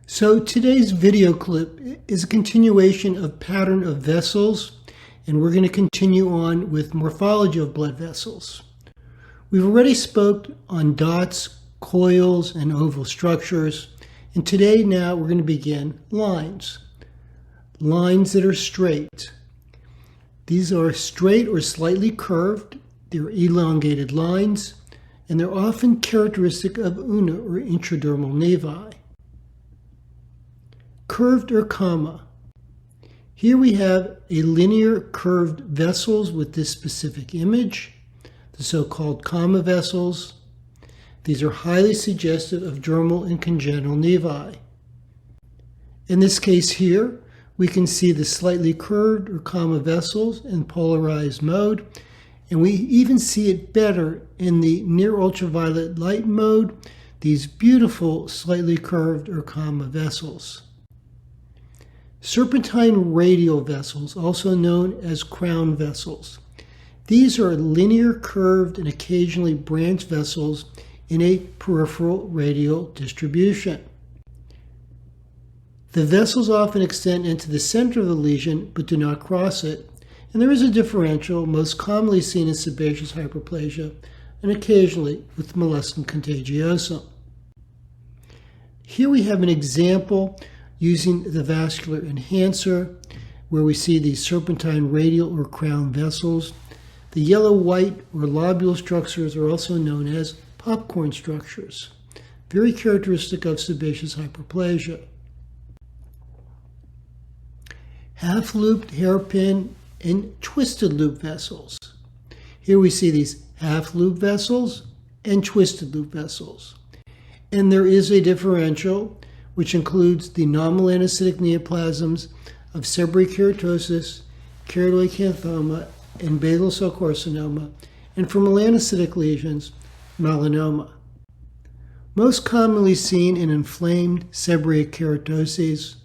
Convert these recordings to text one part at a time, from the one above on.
So today's video clip is a continuation of pattern of vessels, and we're going to continue on with morphology of blood vessels. We've already spoke on dots, coils, and oval structures, and today now we're going to begin lines. Lines that are straight. These are straight or slightly curved. They're elongated lines, and they're often characteristic of una or intradermal nevi. Curved or comma. Here we have a linear curved vessels with this specific image, the so-called comma vessels. These are highly suggestive of dermal and congenital nevi. In this case here, we can see the slightly curved or comma vessels in polarized mode, and we even see it better in the near ultraviolet light mode, these beautiful slightly curved or comma vessels. Serpentine radial vessels, also known as crown vessels. These are linear curved and occasionally branched vessels in a peripheral radial distribution. The vessels often extend into the center of the lesion but do not cross it, and there is a differential most commonly seen in sebaceous hyperplasia and occasionally with molluscum contagiosum. Here we have an example using the vascular enhancer, where we see these serpentine radial or crown vessels. The yellow-white or lobule structures are also known as popcorn structures, very characteristic of sebaceous hyperplasia. Half-looped, hairpin, and twisted loop vessels. Here we see these half-loop vessels and twisted loop vessels. And there is a differential which includes the non-melanocytic neoplasms of seborrheic keratosis, keratoacanthoma, and basal cell carcinoma, and for melanocytic lesions, melanoma. Most commonly seen in inflamed seborrheic keratoses.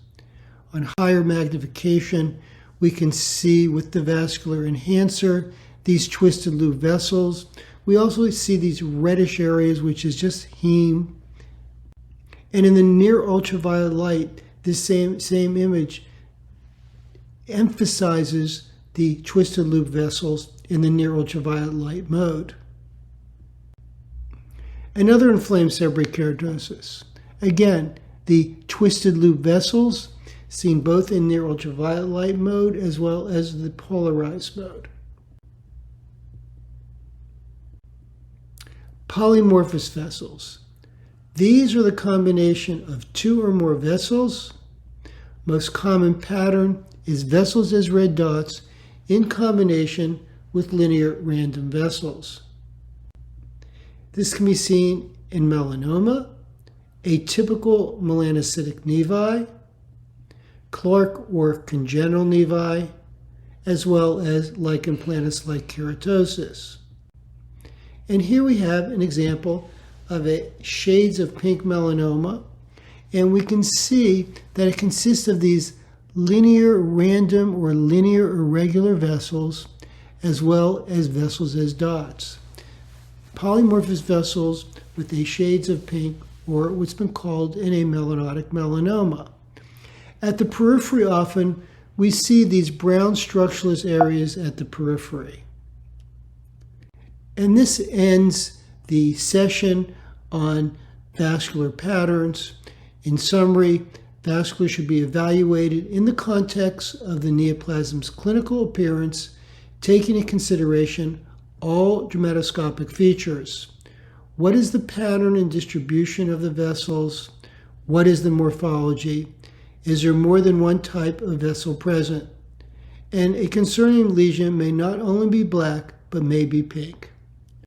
On higher magnification, we can see with the vascular enhancer these twisted loop vessels. We also see these reddish areas, which is just heme. And in the near ultraviolet light, this same image emphasizes the twisted loop vessels in the near ultraviolet light mode. Another inflamed seborrheic keratosis. Again, the twisted loop vessels seen both in near ultraviolet light mode as well as the polarized mode. Polymorphous vessels. These are the combination of two or more vessels. Most common pattern is vessels as red dots in combination with linear random vessels. This can be seen in melanoma, atypical melanocytic nevi, Clark or congenital nevi, as well as lichen planus-like keratosis. And here we have an example of a shades of pink melanoma, and we can see that it consists of these linear random or linear irregular vessels as well as vessels as dots. Polymorphous vessels with a shades of pink, or what's been called an amelanotic melanoma. At the periphery often we see these brown structureless areas at the periphery. And this ends the session on vascular patterns. In summary, vascular should be evaluated in the context of the neoplasm's clinical appearance, taking into consideration all dermatoscopic features. What is the pattern and distribution of the vessels? What is the morphology? Is there more than one type of vessel present? And a concerning lesion may not only be black, but may be pink.